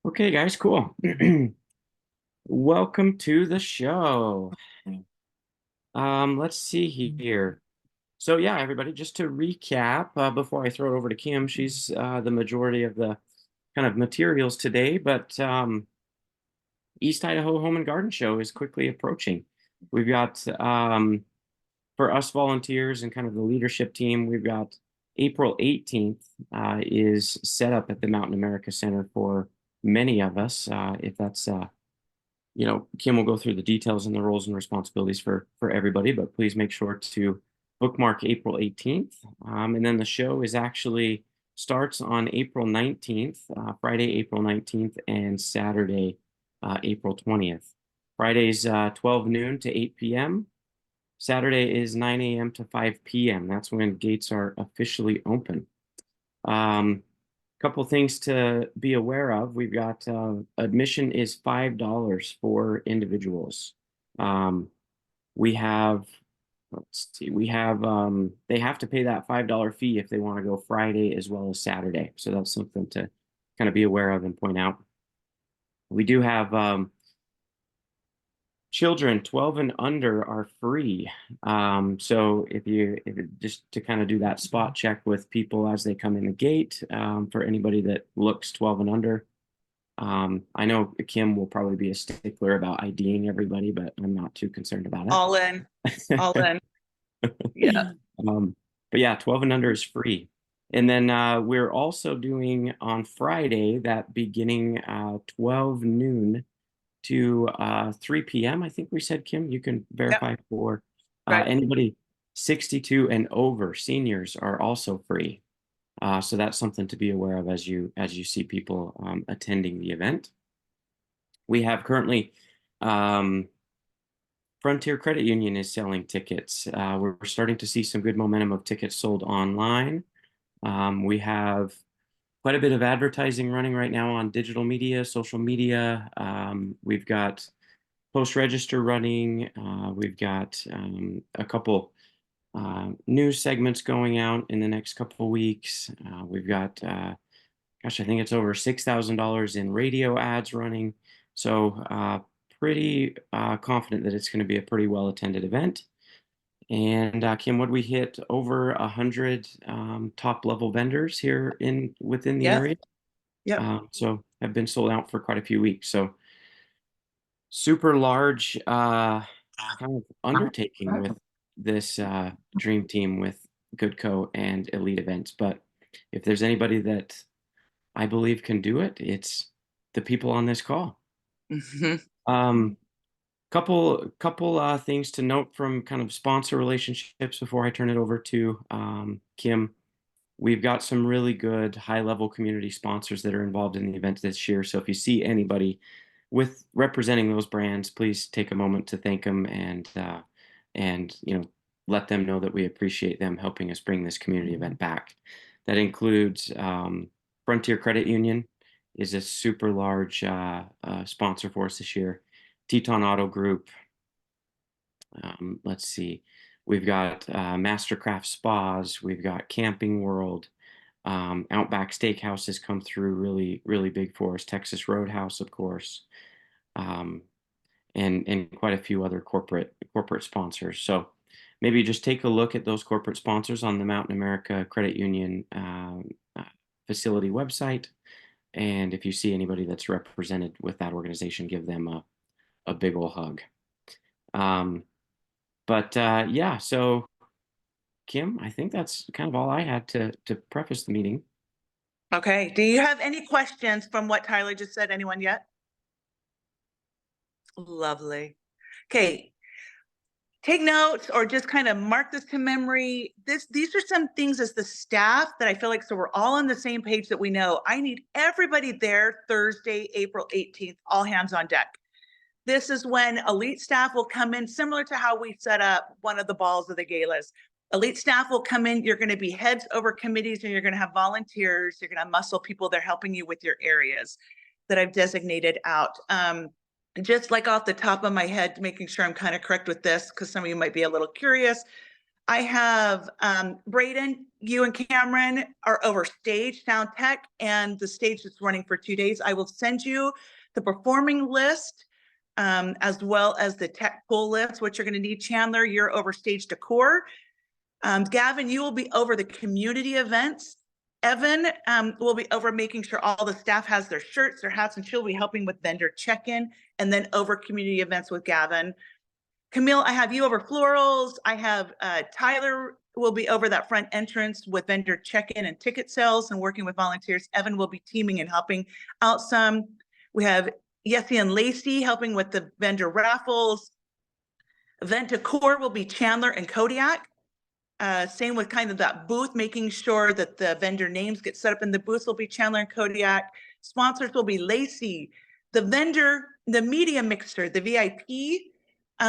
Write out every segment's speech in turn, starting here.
Okay, guys, cool. Welcome to the show. Let's see here. So yeah, everybody, just to recap, before I throw it over to Kim, she's the majority of the kind of materials today, but East Idaho Home and Garden Show is quickly approaching. We've got for us volunteers and kind of the leadership team, we've got April 18th is set up at the Mountain America Center for many of us. If that's Kim will go through the details and the roles and responsibilities for everybody, but please make sure to bookmark April 18th. And then the show is actually starts on April 19th, Friday, April 19th, and Saturday, April 20th. Friday's 12 noon to 8 p.m. Saturday is 9 a.m. to 5 p.m. That's when gates are officially open. Couple things to be aware of. We've got admission is $5 for individuals. We have, let's see, we have they have to pay that $5 fee if they want to go Friday as well as Saturday. So that's something to kind of be aware of and point out. We do have children 12 and under are free. So if just to kind of do that spot check with people as they come in the gate, for anybody that looks 12 and under. I know Kim will probably be a stickler about IDing everybody, but I'm not too concerned about All in, all it. in. Yeah. But yeah, 12 and under is free. And then we're also doing on Friday that beginning 12 noon to 3 p.m. I think we said, Kim, you can Yep. verify for Right. anybody 62 and over. Seniors are also free. So that's something to be aware of as you see people attending the event. We have currently Frontier Credit Union is selling tickets. We're starting to see some good momentum of tickets sold online. We have quite a bit of advertising running right now on digital media, social media. We've got post register running. We've got a couple news segments going out in the next couple of weeks. We've got, gosh, I think it's over $6,000 in radio ads running. So pretty confident that it's going to be a pretty well attended event. And Kim, would we hit over 100 top level vendors here within the Yep. area? Yep. So have been sold out for quite a few weeks. So super large kind of undertaking with this dream team with Goodco and Elite Events. But if there's anybody that I believe can do it, it's the people on this call. Hmm. Um, couple things to note from kind of sponsor relationships before I turn it over to Kim. We've got some really good high-level community sponsors that are involved in the event this year. So if you see anybody with representing those brands, please take a moment to thank them and let them know that we appreciate them helping us bring this community event back. That includes Frontier Credit Union is a super large sponsor for us this year. Teton Auto Group. Let's see. We've got Mastercraft Spas. We've got Camping World. Outback Steakhouse has come through really, really big for us. Texas Roadhouse, of course, um, and quite a few other corporate sponsors. So maybe just take a look at those corporate sponsors on the Mountain America Credit Union facility website. And if you see anybody that's represented with that organization, give them a big ol' hug. But yeah, so Kim, I think that's kind of all I had to preface the meeting. Okay. Do you have any questions from what Tyler just said? Anyone yet? Lovely. Okay. Take notes or just kind of mark this to memory. These are some things as the staff that I feel like so we're all on the same page that we know. I need everybody there Thursday, April 18th, all hands on deck. This is when elite staff will come in, similar to how we set up one of the balls of the galas. Elite staff will come in. You're going to be heads over committees and you're going to have volunteers. You're going to muscle people. They're helping you with your areas that I've designated out. Just like off the top of my head, making sure I'm kind of correct with this, because some of you might be a little curious. I have Braden, you and Cameron are over stage, sound tech, and the stage that's running for 2 days. I will send you the performing list as well as the tech pool list, what you're going to need. Chandler, you're over stage decor. Gavin, you will be over the community events. Evan will be over making sure all the staff has their shirts, their hats, and she'll be helping with vendor check-in, and then over community events with Gavin. Camille, I have you over florals. I have Tyler will be over that front entrance with vendor check-in and ticket sales and working with volunteers. Evan will be teaming and helping out some. We have Yessie and Lacey helping with the vendor raffles. Event decor will be Chandler and Kodiak. Same with kind of that booth, making sure that the vendor names get set up in the booth will be Chandler and Kodiak. Sponsors will be Lacey. The vendor, the media mixer, the VIP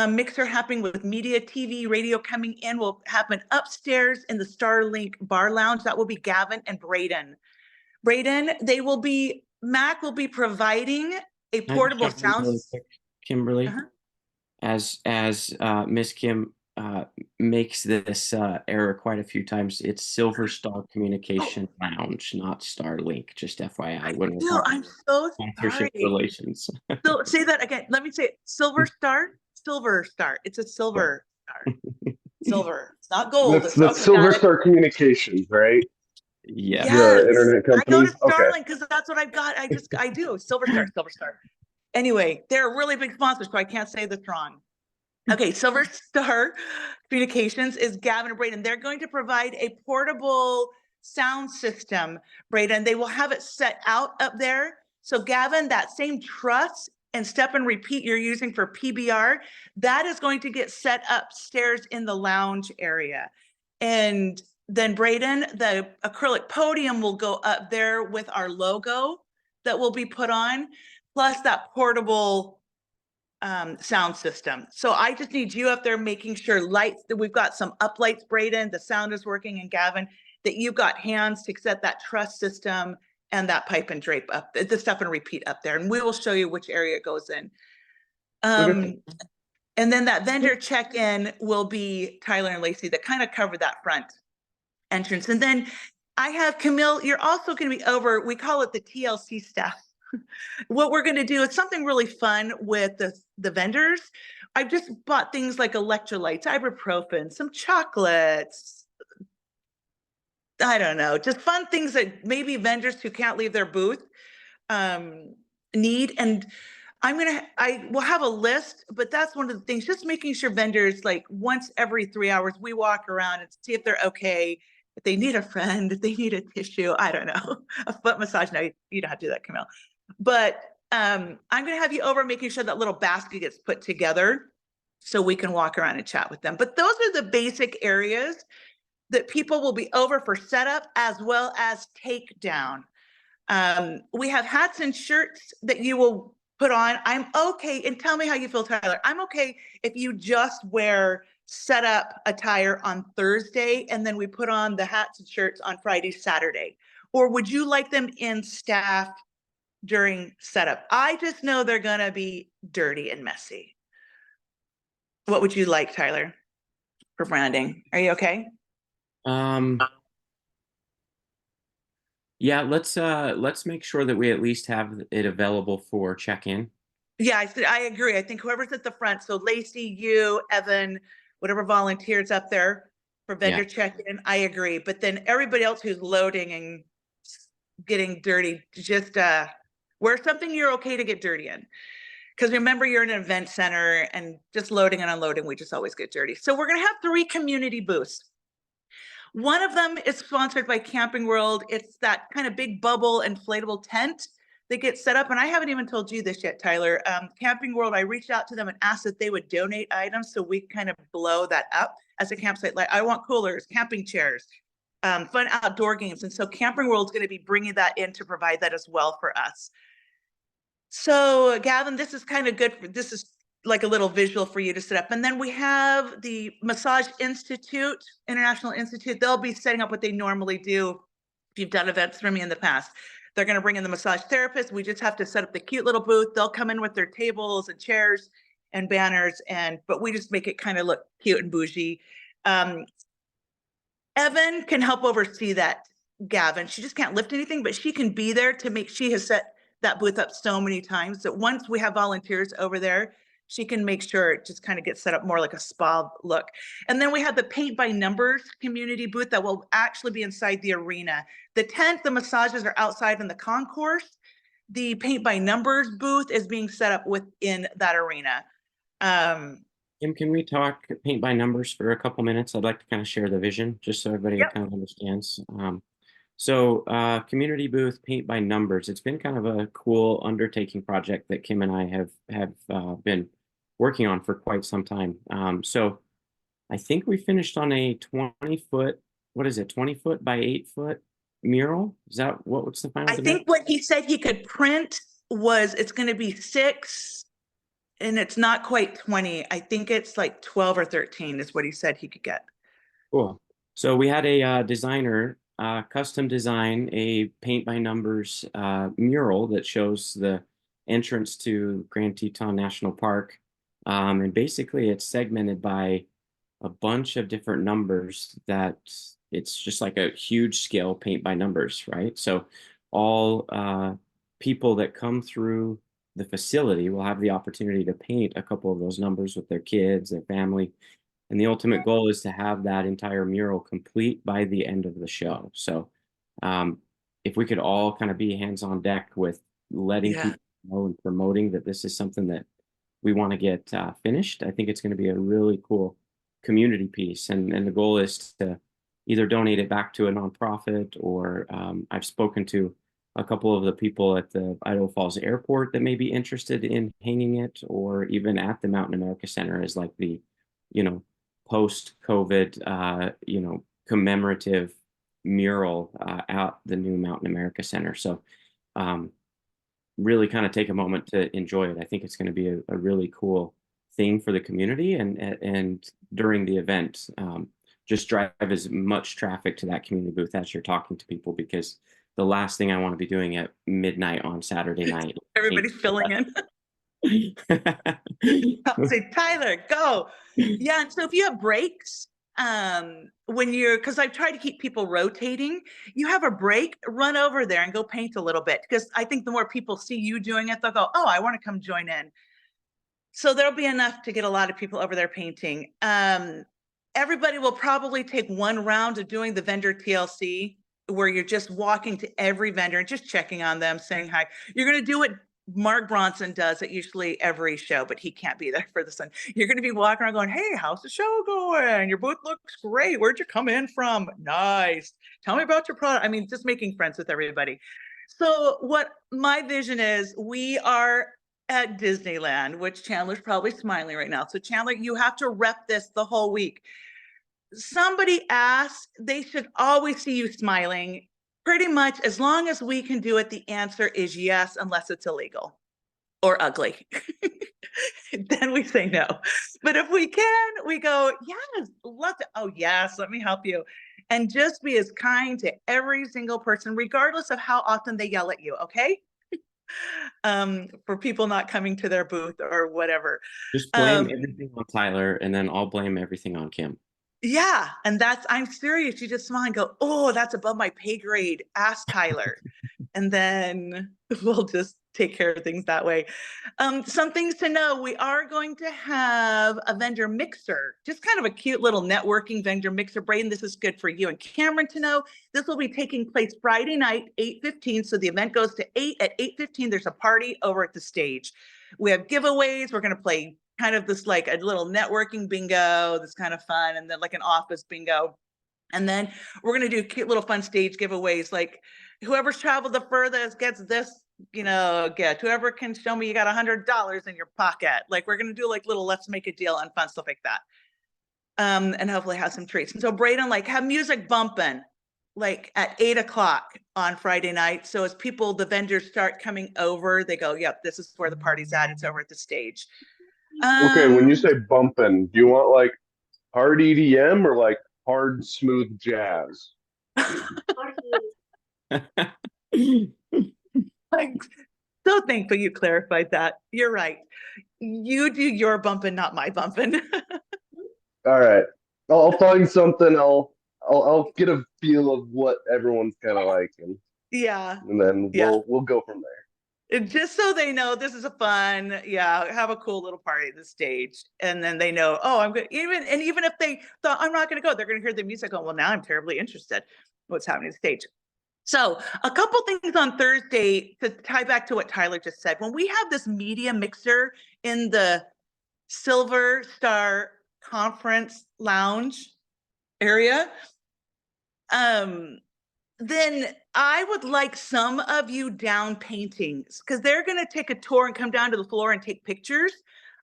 mixer happening with media, TV, radio coming in will happen upstairs in the Starlink bar lounge. That will be Gavin and Braden. Braden, Mac will be providing a Can I just portable jump in sound. really quick, Kimberly? Uh-huh. As Miss Kim makes this error quite a few times, it's Silver Star Communication Lounge, not Starlink. Just FYI, when we're Bill, talking I'm so sponsorship sorry. relations. So say that again. Let me say it. Silver Star. It's a silver star. Silver. It's not gold. That's It's okay. Silver Got it. Star Communications, right? Yes. The Yes. internet I go company. to Starlink because that's what I've got. I do. Silver Star. Anyway, they're a really big sponsor, so I can't say this wrong. Okay, Silver Star Communications is Gavin and Braden. They're going to provide a portable sound system, Braden. They will have it set out up there. So Gavin, that same truss and step and repeat you're using for PBR, that is going to get set upstairs in the lounge area. And then Braden, the acrylic podium will go up there with our logo that will be put on, plus that portable sound system. So I just need you up there making sure lights, that we've got some up lights, Braden, the sound is working, and Gavin, that you've got hands to set that truss system and that pipe and drape up, the step and repeat up there. And we will show you which area it goes in. Okay. And then that vendor check-in will be Tyler and Lacey that kind of cover that front entrance. And then I have Camille, you're also going to be over, we call it the TLC staff. What we're going to do is something really fun with the vendors. I've just bought things like electrolytes, ibuprofen, some chocolates. I don't know, just fun things that maybe vendors who can't leave their booth need. And I will have a list, but that's one of the things, just making sure vendors, like once every 3 hours, we walk around and see if they're okay, if they need a friend, if they need a tissue, I don't know, a foot massage. No, you don't have to do that, Camille. But I'm going to have you over making sure that little basket gets put together so we can walk around and chat with them. But those are the basic areas that people will be over for setup as well as takedown. We have hats and shirts that you will put on. I'm okay. And tell me how you feel, Tyler. I'm okay if you just wear setup attire on Thursday and then we put on the hats and shirts on Friday, Saturday. Or would you like them in staff during setup? I just know they're going to be dirty and messy. What would you like, Tyler, for branding? Are you okay? Yeah, let's make sure that we at least have it available for check-in. Yeah, I agree. I think whoever's at the front, so Lacey, you, Evan, whatever volunteers up there for vendor check-in, I agree. But then everybody else who's loading and getting dirty, just wear something you're okay to get dirty in. Because remember, you're in an event center and just loading and unloading, we just always get dirty. So we're going to have 3 community booths. One of them is sponsored by Camping World. It's that kind of big bubble inflatable tent that gets set up. And I haven't even told you this yet, Tyler. Camping World, I reached out to them and asked that they would donate items so we kind of blow that up as a campsite. Like, I want coolers, camping chairs, fun outdoor games. And so Camping World's going to be bringing that in to provide that as well for us. So Gavin, this is kind of good. This is like a little visual for you to set up. And then we have the Massage Institute, International Institute. They'll be setting up what they normally do. If you've done events for me in the past, they're going to bring in the massage therapist. We just have to set up the cute little booth. They'll come in with their tables and chairs and banners, but we just make it kind of look cute and bougie. Evan can help oversee that, Gavin. She just can't lift anything, but she can be there to make, she has set that booth up so many times that once we have volunteers over there, she can make sure it just kind of gets set up more like a spa look. And then we have the paint by numbers community booth that will actually be inside the arena. The tent, the massages are outside in the concourse. The paint by numbers booth is being set up within that arena. Kim, can we talk paint by numbers for a couple minutes? I'd like to kind of share the vision just so everybody Yep. kind of understands. Community booth paint by numbers. It's been kind of a cool undertaking project that Kim and I have been working on for quite some time. So I think we finished on a 20-foot, what is it, 20-foot by 8-foot mural? Is that what's the final I dimension? think what he said he could print was it's going to be 6 and it's not quite 20. I think it's like 12 or 13 is what he said he could get. Cool. So we had a designer custom design a paint by numbers mural that shows the entrance to Grand Teton National Park. And basically it's segmented by a bunch of different numbers that it's just like a huge scale paint by numbers, right? So all people that come through the facility will have the opportunity to paint a couple of those numbers with their kids, their family. And the ultimate goal is to have that entire mural complete by the end of the show. So if we could all kind of be hands on deck with letting people know and promoting that this is something that we want to get finished, I think it's going to be a really cool community piece. And the goal is to either donate it back to a nonprofit or I've spoken to a couple of the people at the Idaho Falls Airport that may be interested in hanging it, or even at the Mountain America Center as like the, post-COVID, commemorative mural at the new Mountain America Center. So really kind of take a moment to enjoy it. I think it's going to be a really cool thing for the community, and during the event, just drive as much traffic to that community booth as you're talking to people, because the last thing I want to be doing at midnight on Saturday night. Everybody's filling in. I'll say, Tyler, go. Yeah. And so if you have breaks, because I've tried to keep people rotating, you have a break, run over there and go paint a little bit. Because I think the more people see you doing it, they'll go, oh, I want to come join in. So there'll be enough to get a lot of people over there painting. Everybody will probably take one round of doing the vendor TLC, where you're just walking to every vendor and just checking on them, saying hi. You're going to do what Mark Bronson does at usually every show, but he can't be there for this one. You're going to be walking around going, hey, how's the show going? Your booth looks great. Where'd you come in from? Nice. Tell me about your product. I mean, just making friends with everybody. So what my vision is, we are at Disneyland, which Chandler's probably smiling right now. So Chandler, you have to rep this the whole week. Somebody asked, they should always see you smiling. Pretty much as long as we can do it, the answer is yes, unless it's illegal or ugly. Then we say no. But if we can, we go, yes, love to. Oh, yes, let me help you. And just be as kind to every single person, regardless of how often they yell at you, okay? For people not coming to their booth or whatever. Just blame everything on Tyler, and then I'll blame everything on Kim. Yeah. And I'm serious. You just smile and go, oh, that's above my pay grade. Ask Tyler. And then we'll just take care of things that way. Some things to know, we are going to have a vendor mixer, just kind of a cute little networking vendor mixer. Braden, this is good for you and Cameron to know. This will be taking place Friday night, 8:15. So the event goes to 8. At 8:15, there's a party over at the stage. We have giveaways. We're going to play kind of this like a little networking bingo that's kind of fun, and then like an office bingo. And then we're going to do cute little fun stage giveaways, like whoever's traveled the furthest gets this, gift. Whoever can show me you got $100 in your pocket. Like we're going to do like little let's make a deal and fun stuff like that. And hopefully have some treats. And so Braden, like have music bumping like at 8 o'clock on Friday night. So as the vendors start coming over, they go, yep, this is where the party's at. It's over at the stage. Okay, when you say bumping, do you want like hard EDM or like hard smooth jazz? I'm so thankful you clarified that. You're right. You do your bumping, not my bumping. All right, I'll find something. I'll I'll get a feel of what everyone's kind of like, Yeah. and then Yeah. we'll go from there. And just so they know this is a fun, have a cool little party at the stage. And then they know, oh, I'm good. Even if they thought I'm not going to go, they're going to hear the music. Oh, well, now I'm terribly interested what's happening at the stage. So a couple things on Thursday to tie back to what Tyler just said. When we have this media mixer in the Silver Star Conference Lounge area, then I would like some of you down paintings because they're going to take a tour and come down to the floor and take pictures.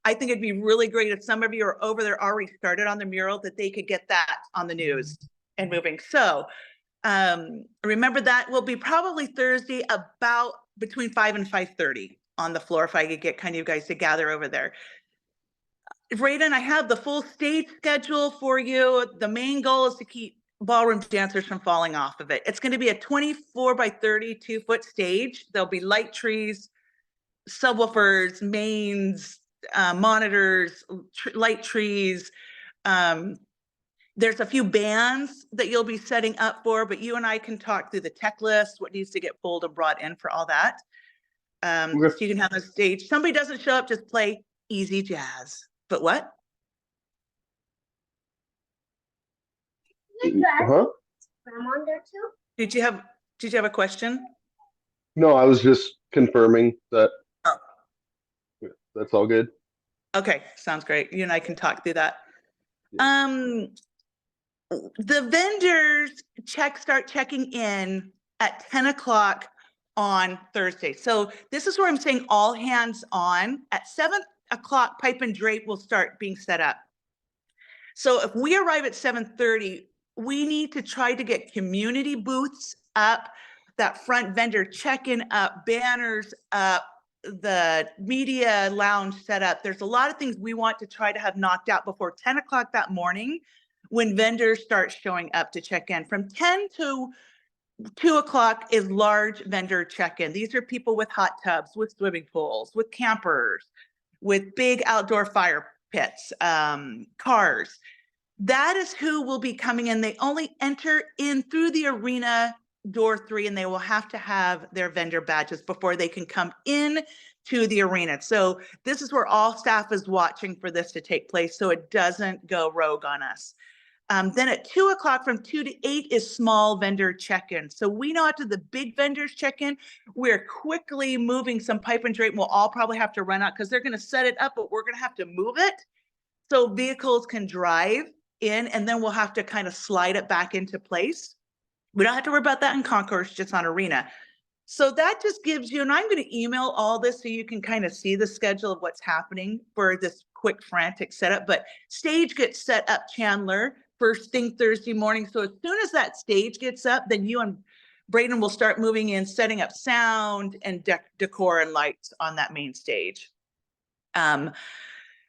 I think it'd be really great if some of you are over there already started on the mural that they could get that on the news and moving. So remember that will be probably Thursday about between 5 and 5:30 on the floor if I could get kind of you guys to gather over there. Raiden, I have the full stage schedule for you. The main goal is to keep ballroom dancers from falling off of it. It's going to be a 24 by 32 foot stage. There'll be light trees, subwoofers, mains, monitors, light trees. There's a few bands that you'll be setting up for, but you and I can talk through the tech list, what needs to get pulled and brought in for all that. So you can have a stage. Somebody doesn't show up, just play easy jazz. But what? Huh? I'm on there too. Did you have a question? No, I was just confirming that. Oh. That's all good. Okay, sounds great. You and I can talk through that. Yeah. The vendors start checking in at 10 o'clock on Thursday. So this is where I'm saying all hands on. At 7 o'clock, pipe and drape will start being set up. So if we arrive at 7:30, we need to try to get community booths up, that front vendor check-in up, banners up, the media lounge set up. There's a lot of things we want to try to have knocked out before 10 o'clock that morning when vendors start showing up to check in. From 10 to 2 o'clock is large vendor check-in. These are people with hot tubs, with swimming pools, with campers, with big outdoor fire pits, cars. That is who will be coming in. They only enter in through the arena door 3, and they will have to have their vendor badges before they can come in to the arena. So this is where all staff is watching for this to take place so it doesn't go rogue on us. Then at 2 o'clock from 2 to 8 is small vendor check-in. So we know after the big vendors check in, we're quickly moving some pipe and drape. We'll all probably have to run out because they're going to set it up, but we're going to have to move it so vehicles can drive in, and then we'll have to kind of slide it back into place. We don't have to worry about that in concourse, just on arena. So that just gives you, and I'm going to email all this so you can kind of see the schedule of what's happening for this quick frantic setup. But stage gets set up, Chandler, first thing Thursday morning. So as soon as that stage gets up, then you and Braden will start moving in, setting up sound and decor and lights on that main stage.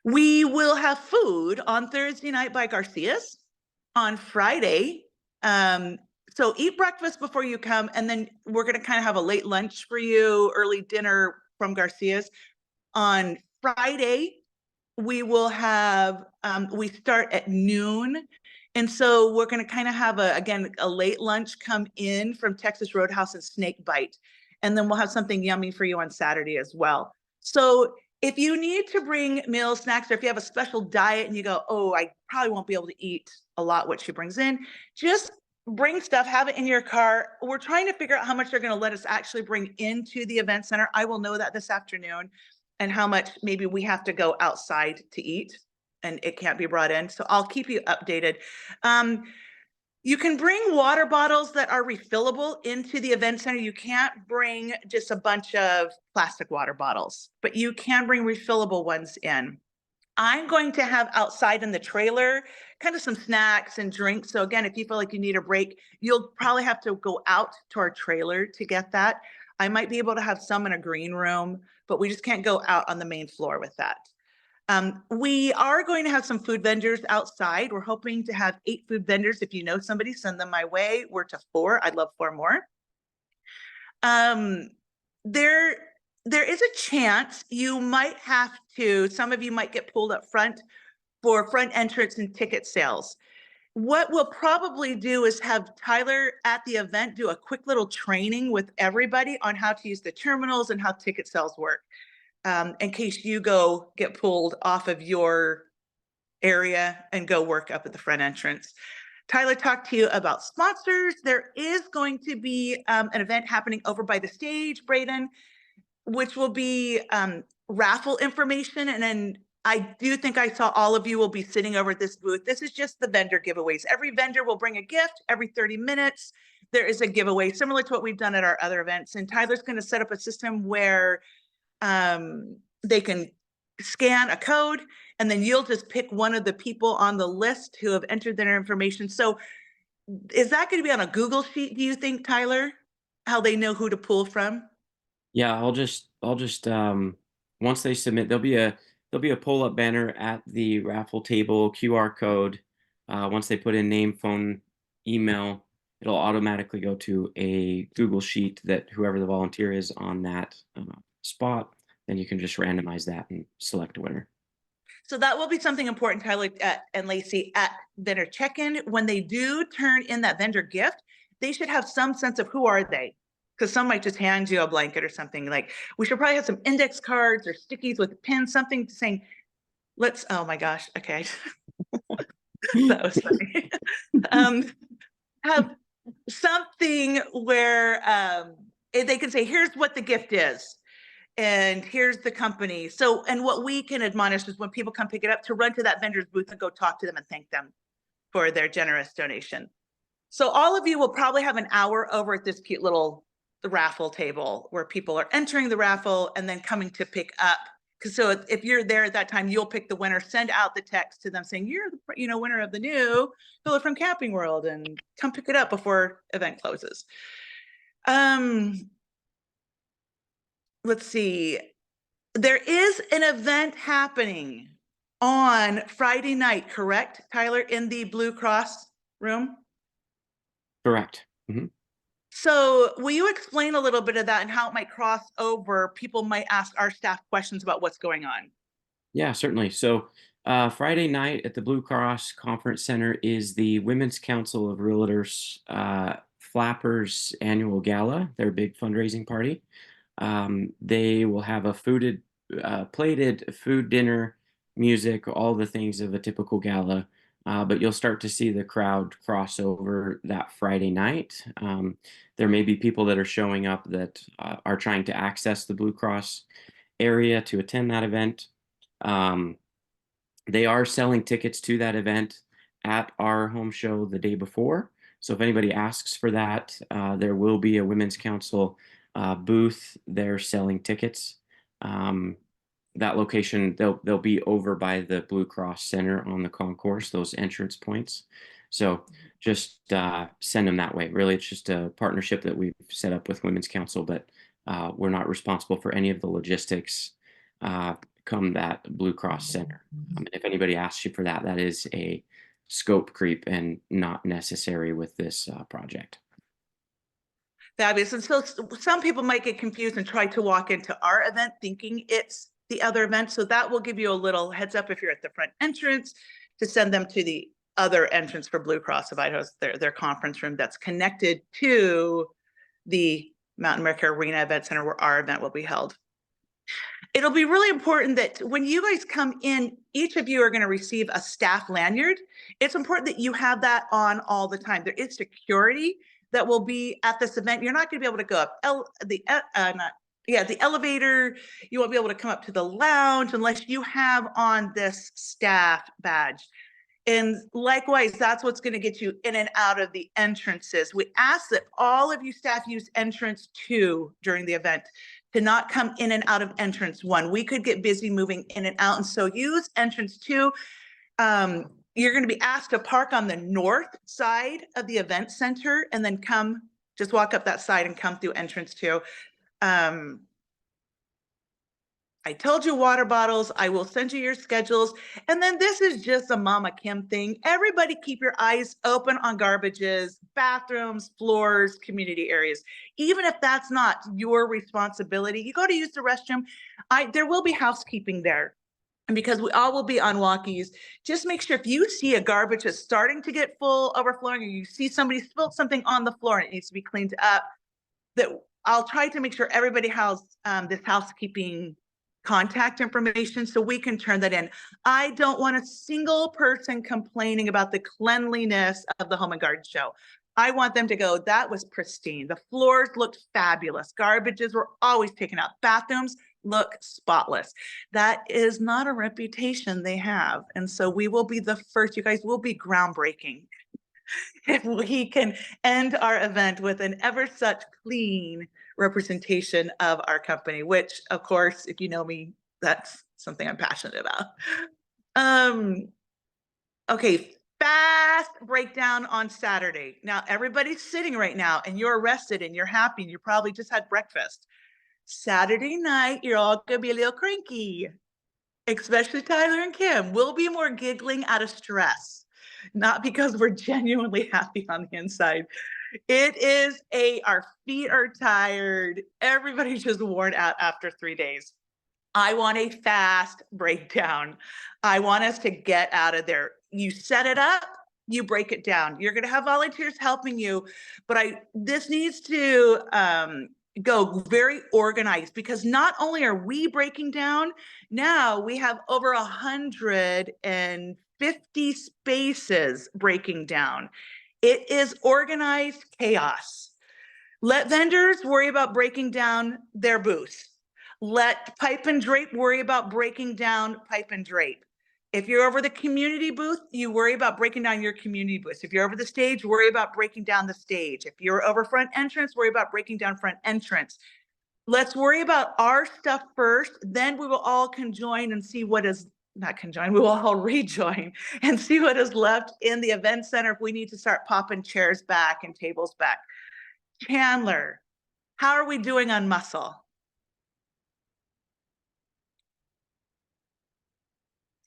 We will have food on Thursday night by Garcia's. On Friday, so eat breakfast before you come, and then we're going to kind of have a late lunch for you, early dinner from Garcia's. On Friday, we will have, we start at noon. And so we're going to kind of have a late lunch come in from Texas Roadhouse and Snake Bite. And then we'll have something yummy for you on Saturday as well. So if you need to bring meals, snacks, or if you have a special diet and you go, oh, I probably won't be able to eat a lot what she brings in, just bring stuff, have it in your car. We're trying to figure out how much they're going to let us actually bring into the event center. I will know that this afternoon, and how much maybe we have to go outside to eat and it can't be brought in. So I'll keep you updated. You can bring water bottles that are refillable into the event center. You can't bring just a bunch of plastic water bottles, but you can bring refillable ones in. I'm going to have outside in the trailer kind of some snacks and drinks. So again, if you feel like you need a break, you'll probably have to go out to our trailer to get that. I might be able to have some in a green room, but we just can't go out on the main floor with that. We are going to have some food vendors outside. We're hoping to have 8 food vendors. If you know somebody, send them my way. We're to 4. I'd love 4 more. There is a chance you might have to, some of you might get pulled up front for front entrance and ticket sales. what we'll probably do is have Tyler at the event do a quick little training with everybody on how to use the terminals and how ticket sales work. In case you go get pulled off of your area and go work up at the front entrance. Tyler talked to you about sponsors. There is going to be an event happening over by the stage, Braden, which will be raffle information. And then I do think I saw all of you will be sitting over at this booth. This is just the vendor giveaways. Every vendor will bring a gift every 30 minutes. There is a giveaway similar to what we've done at our other events. And Tyler's going to set up a system where they can scan a code, and then you'll just pick one of the people on the list who have entered their information. So is that going to be on a Google sheet, do you think, Tyler? How they know who to pull from? Yeah, I'll just once they submit, there'll be a pull-up banner at the raffle table, QR code. Once they put in name, phone, email, it'll automatically go to a Google sheet that whoever the volunteer is on that spot, then you can just randomize that and select a winner. So that will be something important, Tyler and Lacey, at vendor check-in. When they do turn in that vendor gift, they should have some sense of who are they, because some might just hand you a blanket or something. Like, we should probably have some index cards or stickies with pins, something saying, let's, oh my gosh, okay. That was funny. Have something where they can say, here's what the gift is, and here's the company. So, and what we can admonish is when people come pick it up, to run to that vendor's booth and go talk to them and thank them for their generous donation. So all of you will probably have an hour over at this cute little raffle table where people are entering the raffle and then coming to pick up. Because so if you're there at that time, you'll pick the winner, send out the text to them saying, you're the winner of the new filler from Camping World, and come pick it up before event closes. Let's see. There is an event happening on Friday night, correct, Tyler, in the Blue Cross room? Correct. So will you explain a little bit of that and how it might cross over? People might ask our staff questions about what's going on. Yeah, certainly. So Friday night at the Blue Cross Conference Center is the Women's Council of Realtors Flappers annual gala, their big fundraising party. They will have a plated food, dinner, music, all the things of a typical gala. But you'll start to see the crowd cross over that Friday night. There may be people that are showing up that are trying to access the Blue Cross area to attend that event. They are selling tickets to that event at our home show the day before. So if anybody asks for that, there will be a Women's Council booth there selling tickets. That location, they'll be over by the Blue Cross Center on the concourse, those entrance points. So just send them that way. Really, it's just a partnership that we've set up with Women's Council, but we're not responsible for any of the logistics come that Blue Cross Center. If anybody asks you for that, that is a scope creep and not necessary with this project. Fabulous. And so some people might get confused and try to walk into our event thinking it's the other event. So that will give you a little heads up if you're at the front entrance to send them to the other entrance for Blue Cross of Idaho's, their conference room that's connected to the Mountain America Arena Event Center where our event will be held. It'll be really important that when you guys come in, each of you are going to receive a staff lanyard. It's important that you have that on all the time. There is security that will be at this event. You're not going to be able to go up the elevator. You won't be able to come up to the lounge unless you have on this staff badge. And likewise, that's what's going to get you in and out of the entrances. We ask that all of you staff use entrance 2 during the event, to not come in and out of entrance 1. We could get busy moving in and out. And so use entrance 2. You're going to be asked to park on the north side of the event center and then just walk up that side and come through entrance 2. I told you water bottles. I will send you your schedules. And then this is just a Mama Kim thing. Everybody keep your eyes open on garbages, bathrooms, floors, community areas. Even if that's not your responsibility, you go to use the restroom. There will be housekeeping there. And because we all will be on walkies, just make sure if you see a garbage is starting to get full, overflowing, or you see somebody spilled something on the floor and it needs to be cleaned up, that I'll try to make sure everybody has this housekeeping contact information so we can turn that in. I don't want a single person complaining about the cleanliness of the Home and Garden Show. I want them to go, that was pristine. The floors looked fabulous. Garbages were always taken out. Bathrooms look spotless. That is not a reputation they have. And so we will be the first, you guys will be groundbreaking if we can end our event with an ever such clean representation of our company, which of course, if you know me, that's something I'm passionate about. Okay, fast breakdown on Saturday. Now everybody's sitting right now and you're rested and you're happy and you probably just had breakfast. Saturday night, you're all gonna be a little cranky, especially Tyler and Kim. We'll be more giggling out of stress, not because we're genuinely happy on the inside. It is our feet are tired. Everybody's just worn out after 3 days. I want a fast breakdown. I want us to get out of there. You set it up, you break it down. You're gonna have volunteers helping you, but this needs to go very organized, because not only are we breaking down, now we have over 150 spaces breaking down. It is organized chaos. Let vendors worry about breaking down their booths. Let Pipe and Drape worry about breaking down Pipe and Drape. If you're over the community booth, you worry about breaking down your community booth. If you're over the stage, worry about breaking down the stage. If you're over front entrance, worry about breaking down front entrance. Let's worry about our stuff first, then we will all conjoin and see what is, not conjoin, we will all rejoin and see what is left in the event center if we need to start popping chairs back and tables back. Chandler, how are we doing on muscle?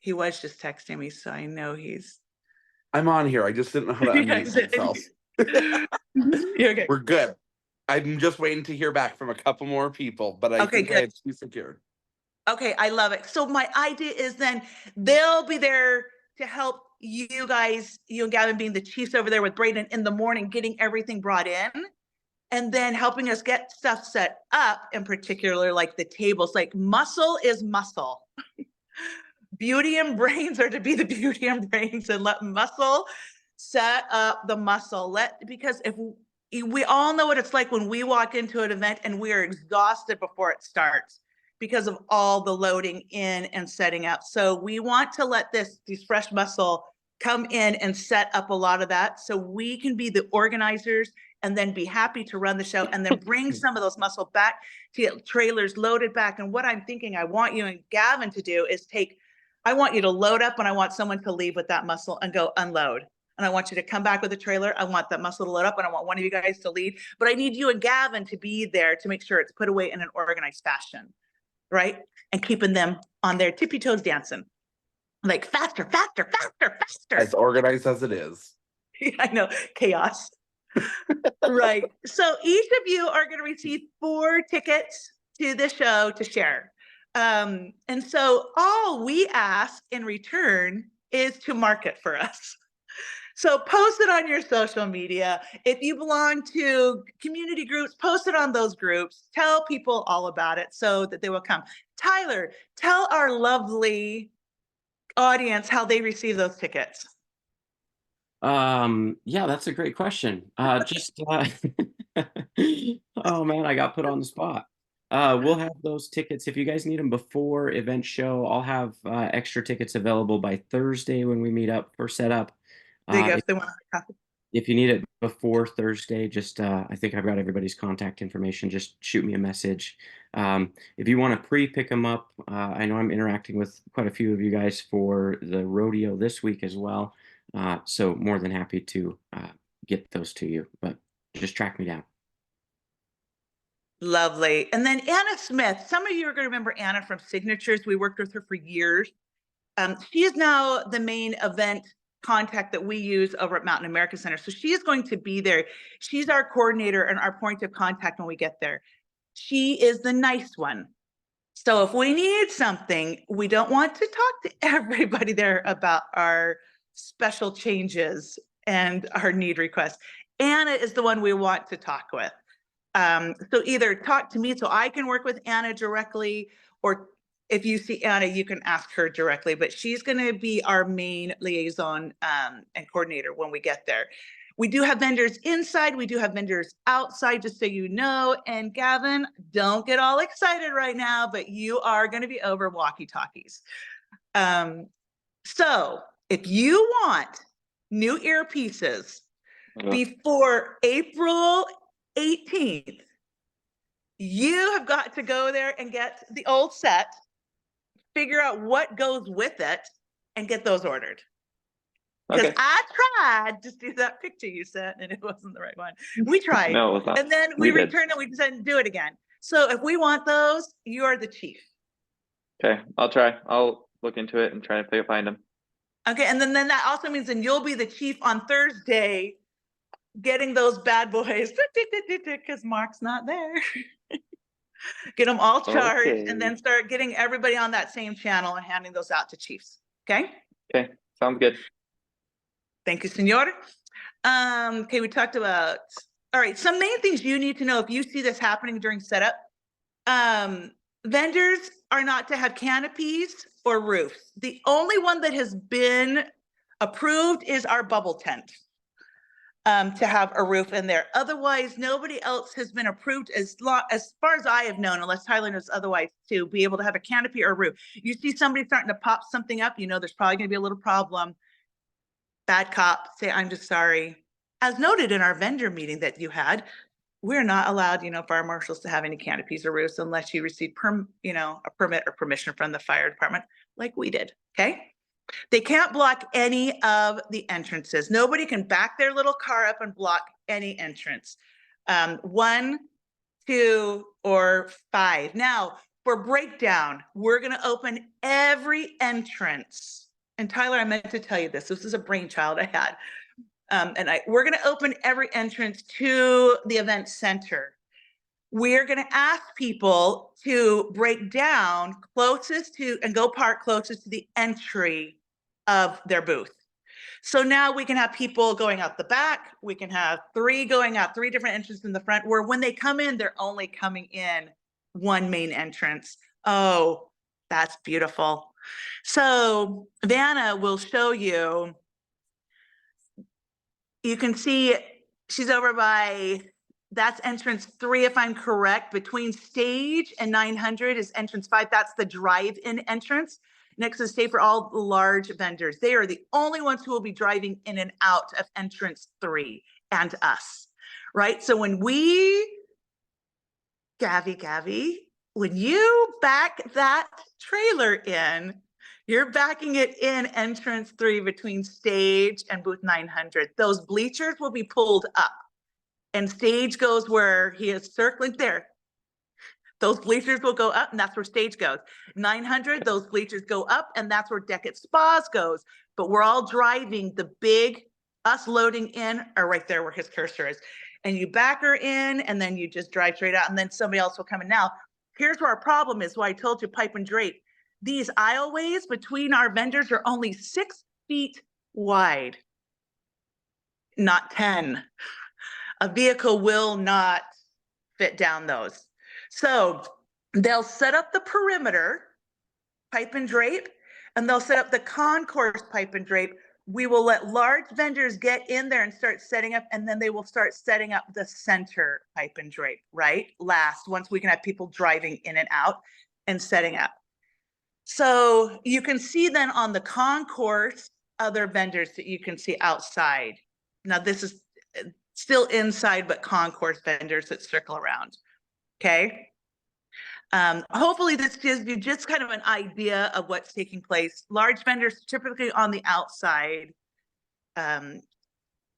He was just texting me, so I know he's. I'm on here. I just didn't know how to unmute myself. You're okay. We're good. I'm just waiting to hear back from a couple more people, but I think good. I should be secured. Okay, I love it. So my idea is then they'll be there to help you guys, you and Gavin being the chiefs over there with Braden in the morning, getting everything brought in, and then helping us get stuff set up, in particular, like the tables. Like muscle is muscle. Beauty and brains are to be the beauty and brains, and let muscle set up the muscle. Because if we all know what it's like when we walk into an event and we are exhausted before it starts because of all the loading in and setting up. So we want to let these fresh muscle come in and set up a lot of that so we can be the organizers and then be happy to run the show and then bring some of those muscle back to get trailers loaded back. And what I'm thinking I want you and Gavin to do is I want you to load up and I want someone to leave with that muscle and go unload. And I want you to come back with a trailer. I want that muscle to load up and I want one of you guys to lead. But I need you and Gavin to be there to make sure it's put away in an organized fashion, right? And keeping them on their tippy toes dancing. Like faster, faster, faster, faster. As organized as it is. I know, chaos. Right. So each of you are going to receive 4 tickets to the show to share. And so all we ask in return is to market for us. So post it on your social media. If you belong to community groups, post it on those groups. Tell people all about it so that they will come. Tyler, tell our lovely audience how they receive those tickets. Yeah, that's a great question. Oh man, I got put on the spot. We'll have those tickets if you guys need them before event show. I'll have extra tickets available by Thursday when we meet up for setup. There you go. If they want a copy. If you need it before Thursday, just I think I've got everybody's contact information. Just shoot me a message. If you want to pre-pick them up, I know I'm interacting with quite a few of you guys for the rodeo this week as well. So more than happy to get those to you, but just track me down. Lovely. And then Anna Smith. Some of you are going to remember Anna from Signatures. We worked with her for years. She is now the main event contact that we use over at Mountain America Center. So she is going to be there. She's our coordinator and our point of contact when we get there. She is the nice one. So if we need something, we don't want to talk to everybody there about our special changes and our need requests. Anna is the one we want to talk with. So either talk to me so I can work with Anna directly, or if you see Anna, you can ask her directly, but she's going to be our main liaison and coordinator when we get there. We do have vendors inside, we do have vendors outside, just so you know. And Gavin, don't get all excited right now, but you are going to be over walkie-talkies. So if you want new earpieces before April 18th, you have got to go there and get the old set, figure out what goes with it, and get those ordered. Because Okay. I tried to do that picture you sent and it wasn't the right one. We tried. No, it was not. And then we returned and we decided to do it again. So if we want those, you are the chief. Okay, I'll try. I'll look into it and try to find them. Okay, and then that also means then you'll be the chief on Thursday getting those bad boys because Mark's not there. Get them all charged and then start getting everybody on that same channel and handing those out to chiefs. Okay? Okay, sounds good. Thank you, senor. Okay, we talked about, all right, some main things you need to know if you see this happening during setup. Vendors are not to have canopies or roofs. The only one that has been approved is our bubble tent to have a roof in there. Otherwise, nobody else has been approved as far as I have known, unless Tyler knows otherwise, to be able to have a canopy or a roof. You see somebody starting to pop something up, you know there's probably going to be a little problem. Bad cop, say, I'm just sorry. As noted in our vendor meeting that you had, we're not allowed, fire marshals to have any canopies or roofs unless you receive a permit or permission from the fire department, like we did, okay? They can't block any of the entrances. Nobody can back their little car up and block any entrance. 1, 2, or 5. Now, for breakdown, we're gonna open every entrance. And Tyler, I meant to tell you this. This is a brainchild I had. We're going to open every entrance to the event center. We're going to ask people to break down closest to and go park closest to the entry of their booth. So now we can have people going out the back. We can have 3 going out, 3 different entrances in the front, where when they come in, they're only coming in one main entrance. Oh, that's beautiful. So Vanna will show you. You can see she's over by, that's entrance 3, if I'm correct. Between stage and 900 is entrance 5. That's the drive-in entrance. Next to the stage for all the large vendors. They are the only ones who will be driving in and out of entrance 3 and us, right? So when Gavi, when you back that trailer in, you're backing it in entrance 3 between stage and booth 900. Those bleachers will be pulled up and stage goes where he is circling there. Those bleachers will go up and that's where stage goes. 900, those bleachers go up and that's where Deckett Spas goes. But we're all driving the big, us loading in are right there where his cursor is. And you back her in and then you just drive straight out and then somebody else will come in. Now, here's where our problem is, why I told you pipe and drape. These aisleways between our vendors are only 6 feet wide, not 10. A vehicle will not fit down those. So they'll set up the perimeter pipe and drape, and they'll set up the concourse pipe and drape. We will let large vendors get in there and start setting up, and then they will start setting up the center pipe and drape, right? Last, once we can have people driving in and out and setting up. So you can see then on the concourse, other vendors that you can see outside. Now this is still inside, but concourse vendors that circle around, okay? Hopefully this gives you just kind of an idea of what's taking place. Large vendors typically on the outside.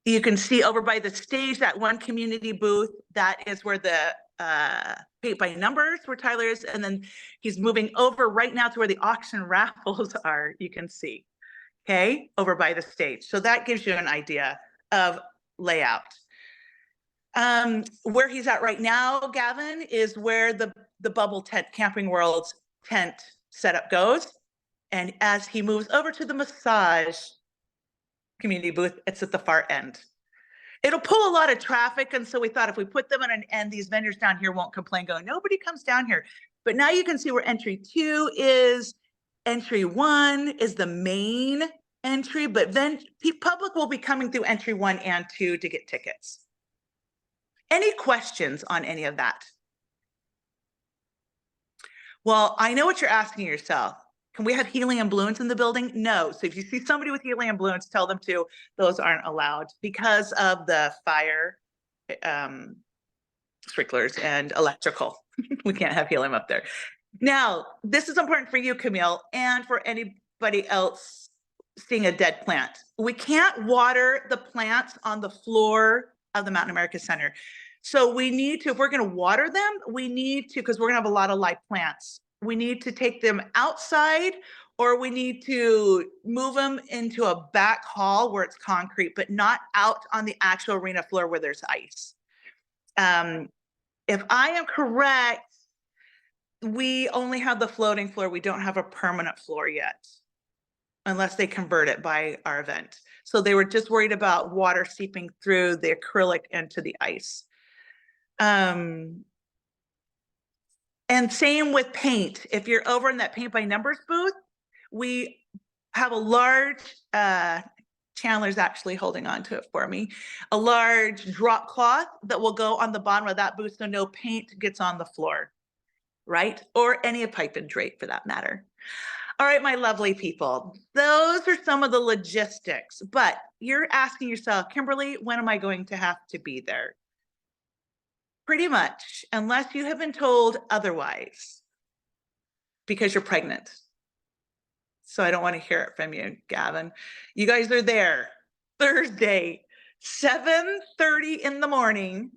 You can see over by the stage, that one community booth, that is where the paint by numbers, where Tyler is, and then he's moving over right now to where the auction raffles are, you can see, okay, over by the stage. So that gives you an idea of layout. Where he's at right now, Gavin, is where the bubble tent Camping World tent setup goes. And as he moves over to the massage community booth, it's at the far end. It'll pull a lot of traffic. And so we thought if we put them in an end, these vendors down here won't complain, going, nobody comes down here. But now you can see where entry 2 is. Entry 1 is the main entry, but then public will be coming through entry 1 and 2 to get tickets. Any questions on any of that? Well, I know what you're asking yourself. Can we have helium balloons in the building? No. So if you see somebody with helium balloons, tell them to. Those aren't allowed because of the fire sprinklers and electrical. We can't have helium up there. Now, this is important for you, Camille, and for anybody else seeing a dead plant. We can't water the plants on the floor of the Mountain America Center. So we need to, if we're going to water them, we need to, because we're going to have a lot of live plants, we need to take them outside, or we need to move them into a back hall where it's concrete, but not out on the actual arena floor where there's ice. If I am correct, we only have the floating floor. We don't have a permanent floor yet, unless they convert it by our event. So they were just worried about water seeping through the acrylic into the ice. And same with paint. If you're over in that paint by numbers booth, we have a large, Chandler's actually holding on to it for me, a large drop cloth that will go on the bottom of that booth so no paint gets on the floor, right? Or any pipe and drape for that matter. All right, my lovely people, those are some of the logistics, but you're asking yourself, Kimberly, when am I going to have to be there? Pretty much, unless you have been told otherwise, because you're pregnant. So I don't want to hear it from you, Gavin. You guys are there Thursday, 7:30 in the morning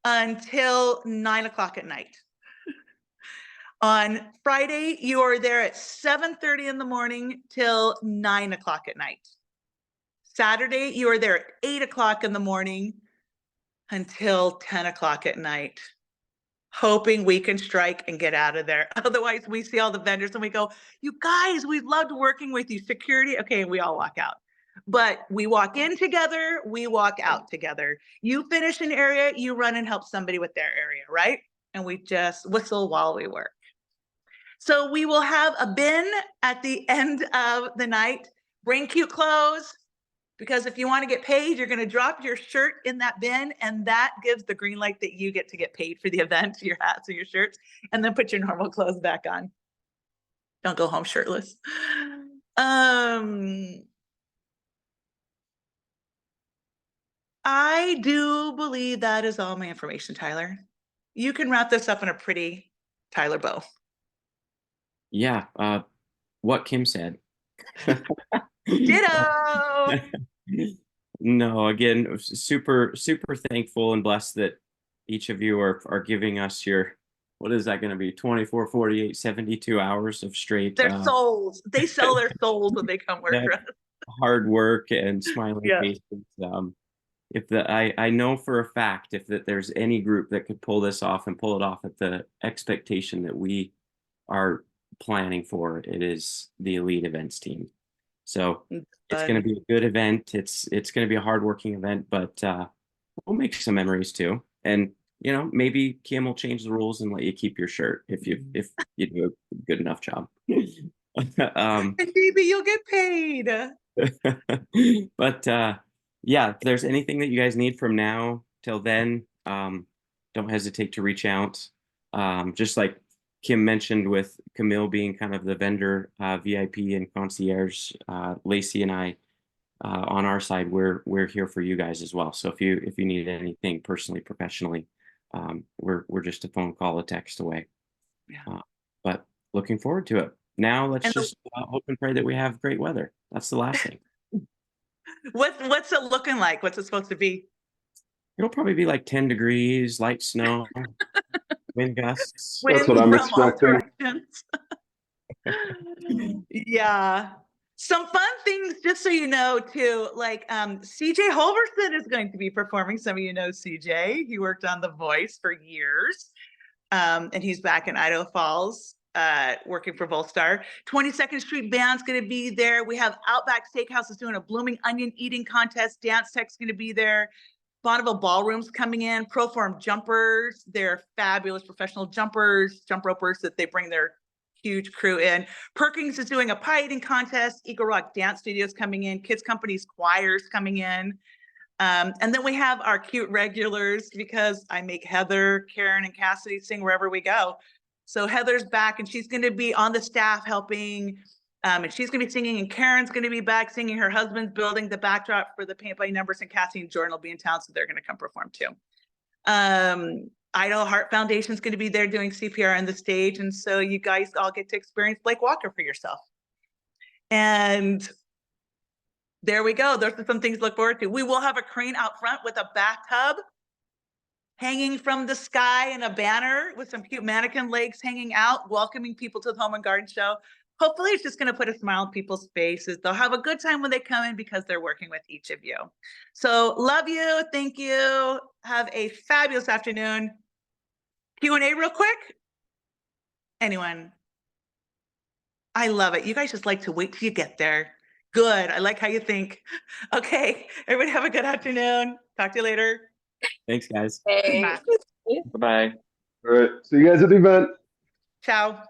until 9 o'clock at night. On Friday, you are there at 7:30 in the morning till 9 o'clock at night. Saturday, you are there at 8 o'clock in the morning until 10 o'clock at night, hoping we can strike and get out of there. Otherwise, we see all the vendors and we go, you guys, we loved working with you. Security, okay, and we all walk out. But we walk in together, we walk out together. You finish an area, you run and help somebody with their area, right? And we just whistle while we work. So we will have a bin at the end of the night. Bring cute clothes, because if you want to get paid, you're going to drop your shirt in that bin, and that gives the green light that you get to get paid for the event, your hats or your shirts, and then put your normal clothes back on. Don't go home shirtless. I do believe that is all my information, Tyler. You can wrap this up in a pretty Tyler bow. Yeah, what Kim said. Ditto. No, again, super thankful and blessed that each of you are giving us your, what is that going to be, 24, 48, 72 hours of straight. Their souls. They sell their souls when they come work for us. Hard work and smiling faces. I know for a fact if there's any group that could pull this off and pull it off at the expectation that we are planning for, it is the Elite Events team. So it's going to be a good event. It's going to be a hardworking event, but we'll make some memories too. And maybe Kim will change the rules and let you keep your shirt if you do a good enough job. And maybe you'll get paid. But yeah, if there's anything that you guys need from now till then, don't hesitate to reach out. Just like Kim mentioned with Camille being kind of the vendor, VIP and concierge, Lacey and I, on our side, we're here for you guys as well. So if you need anything personally, professionally, we're just a phone call, a text away. Yeah. But looking forward to it. Now let's just hope and pray that we have great weather. That's the last thing. What's it looking like? What's it supposed to be? It'll probably be like 10 degrees, light snow, wind gusts. That's what I'm expecting. Yeah. Some fun things, just so you know, too, like CJ Holverson is going to be performing. Some of you know CJ. He worked on The Voice for years. And he's back in Idaho Falls working for Volstar. 22nd Street Band's going to be there. We have Outback Steakhouse is doing a blooming onion eating contest. Dance Tech's going to be there. Bonneville Ballroom's coming in. Proform Jumpers, they're fabulous professional jumpers, jump ropers that they bring their huge crew in. Perkins is doing a pie eating contest. Eagle Rock Dance Studios coming in. Kids Company's choirs coming in. And then we have our cute regulars because I make Heather, Karen, and Cassidy sing wherever we go. So Heather's back and she's going to be on the staff helping. And she's going to be singing, and Karen's going to be back singing. Her husband's building the backdrop for the Paint by Numbers, and Cassie and Jordan will be in town, so they're going to come perform too. Idaho Heart Foundation's going to be there doing CPR on the stage, and so you guys all get to experience Blake Walker for yourself. And there we go. Those are some things to look forward to. We will have a crane out front with a bathtub hanging from the sky and a banner with some cute mannequin legs hanging out, welcoming people to the Home and Garden Show. Hopefully it's just going to put a smile on people's faces. They'll have a good time when they come in because they're working with each of you. So love you. Thank you. Have a fabulous afternoon. Q&A real quick. Anyone? I love it. You guys just like to wait till you get there. Good. I like how you think. Okay. Everybody have a good afternoon. Talk to you later. Thanks, guys. Hey. Bye. Bye. All right. See you guys at the event. Ciao.